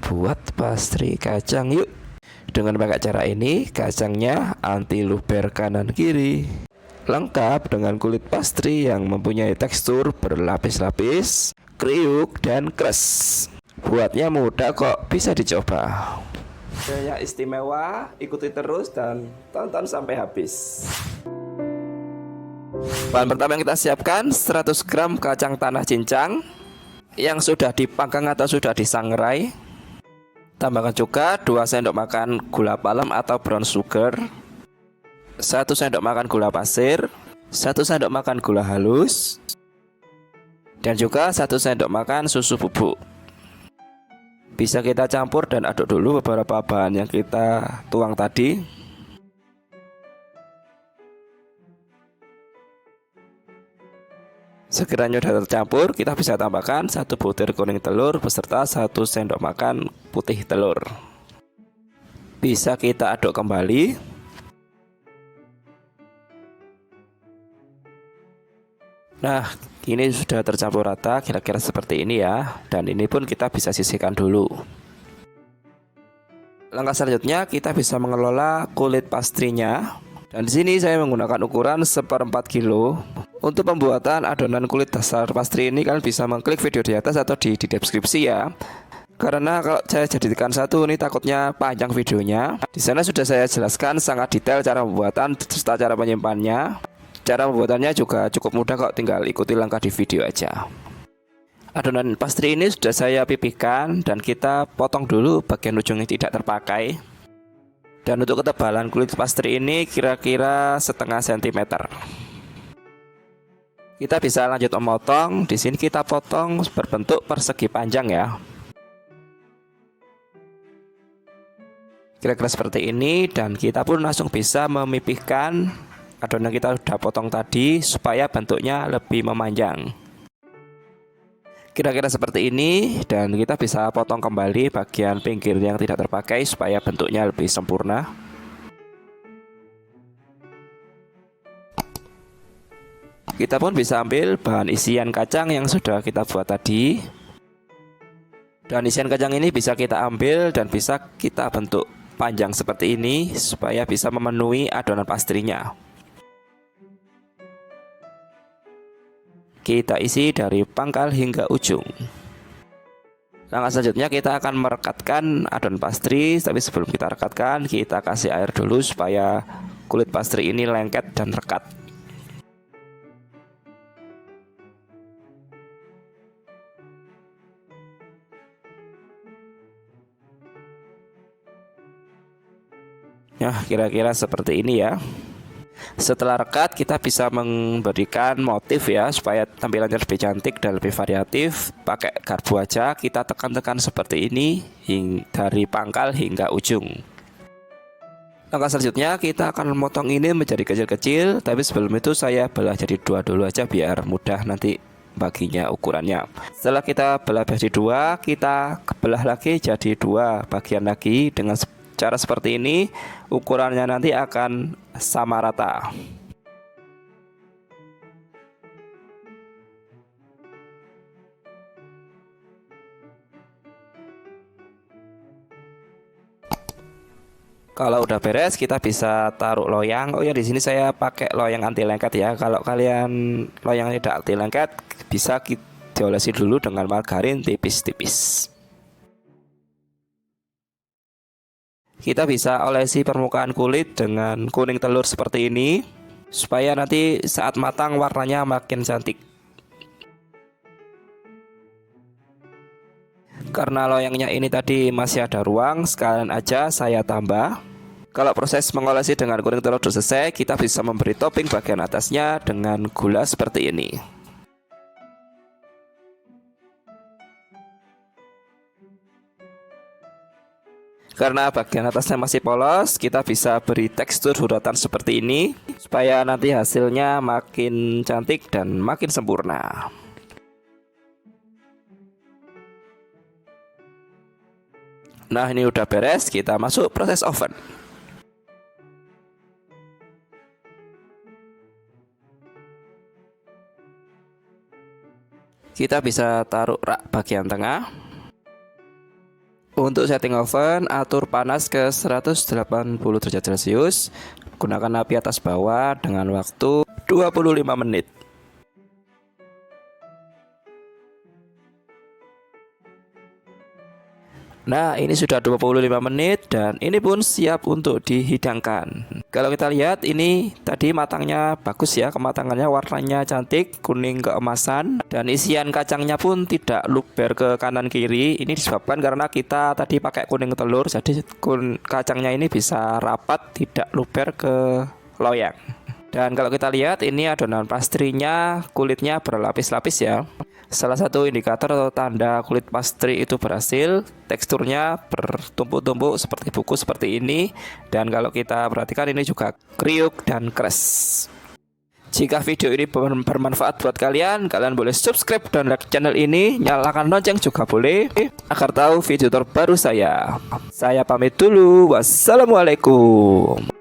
buat pastry kacang yuk. Dengan pakai cara ini, kacangnya anti luber kanan kiri. Lengkap dengan kulit pastry yang mempunyai tekstur berlapis-lapis, kriuk dan keras. Buatnya mudah kok, bisa dicoba. Yang istimewa, ikuti terus dan tonton sampai habis. Bahan pertama yang kita siapkan 100 gram kacang tanah cincang yang sudah dipanggang atau sudah disangrai. Tambahkan juga 2 sendok makan gula palem atau brown sugar, 1 sendok makan gula pasir, 1 sendok makan gula halus, dan juga 1 sendok makan susu bubuk. Bisa kita campur dan aduk dulu beberapa bahan yang kita tuang tadi. Sekiranya sudah tercampur, kita bisa tambahkan 1 butir kuning telur beserta 1 sendok makan putih telur. Bisa kita aduk kembali. Nah, ini sudah tercampur rata, kira-kira seperti ini ya. Dan ini pun kita bisa sisihkan dulu. Langkah selanjutnya kita bisa mengelola kulit pastrinya. Dan di sini saya menggunakan ukuran 1/4 kilo. Untuk pembuatan adonan kulit dasar pastry ini kalian bisa mengklik video di atas atau di deskripsi ya. Karena kalau saya jadikan satu ini takutnya panjang videonya. Di sana sudah saya jelaskan sangat detail cara pembuatan serta cara menyimpannya. Cara pembuatannya juga cukup mudah kok, tinggal ikuti langkah di video aja. Adonan pastry ini sudah saya pipihkan dan kita potong dulu bagian ujung yang tidak terpakai. Dan untuk ketebalan kulit pastry ini kira-kira setengah sentimeter. Kita bisa lanjut memotong. Di sini kita potong berbentuk persegi panjang ya. Kira-kira seperti ini, dan kita pun langsung bisa memipihkan adonan kita sudah potong tadi supaya bentuknya lebih memanjang. Kira-kira seperti ini, dan kita bisa potong kembali bagian pinggir yang tidak terpakai supaya bentuknya lebih sempurna. Kita pun bisa ambil bahan isian kacang yang sudah kita buat tadi. Dan isian kacang ini bisa kita ambil dan bisa kita bentuk panjang seperti ini supaya bisa memenuhi adonan pastrinya. Kita isi dari pangkal hingga ujung. Langkah selanjutnya kita akan merekatkan adonan pastry. Tapi sebelum kita rekatkan, kita kasih air dulu supaya kulit pastry ini lengket dan rekat. Nah, kira-kira seperti ini ya. Setelah rekat, kita bisa memberikan motif ya supaya tampilannya lebih cantik dan lebih variatif. Pakai garpu aja, kita tekan-tekan seperti ini dari pangkal hingga ujung. Langkah selanjutnya kita akan memotong ini menjadi kecil-kecil. Tapi sebelum itu saya belah jadi 2 dulu aja biar mudah nanti baginya ukurannya. Setelah kita belah jadi 2, kita belah lagi jadi 2 bagian lagi dengan cara seperti ini. Ukurannya nanti akan sama rata. Kalau udah beres, kita bisa taruh loyang. Oh ya, di sini saya pakai loyang anti lengket ya. Kalau kalian loyang tidak anti lengket, bisa diolesi dulu dengan margarin tipis-tipis. Kita bisa olesi permukaan kulit dengan kuning telur seperti ini supaya nanti saat matang warnanya makin cantik. Karena loyangnya ini tadi masih ada ruang, sekalian aja saya tambah. Kalau proses mengolesi dengan kuning telur sudah selesai, kita bisa memberi topping bagian atasnya dengan gula seperti ini. Karena bagian atasnya masih polos, kita bisa beri tekstur suratan seperti ini supaya nanti hasilnya makin cantik dan makin sempurna. Nah, ini udah beres, kita masuk proses oven. Kita bisa taruh rak bagian tengah. Untuk setting oven, atur panas ke 180 derajat Celcius. Gunakan api atas bawah dengan waktu 25 menit. Nah, ini sudah 25 menit dan ini pun siap untuk dihidangkan. Kalau kita lihat ini tadi matangnya bagus ya, kematangannya warnanya cantik, kuning keemasan, dan isian kacangnya pun tidak luber ke kanan kiri. Ini disebabkan karena kita tadi pakai kuning telur, jadi kacangnya ini bisa rapat, tidak luber ke loyang. Dan kalau kita lihat ini adonan pastrinya kulitnya berlapis-lapis ya. Salah satu indikator atau tanda kulit pastry itu berhasil, teksturnya bertumpuk-tumpuk seperti buku seperti ini. Dan kalau kita perhatikan ini juga kriuk dan keras. Jika video ini bermanfaat buat kalian boleh subscribe dan like channel ini, nyalakan lonceng juga boleh agar tahu video terbaru saya. Saya pamit dulu, wassalamualaikum.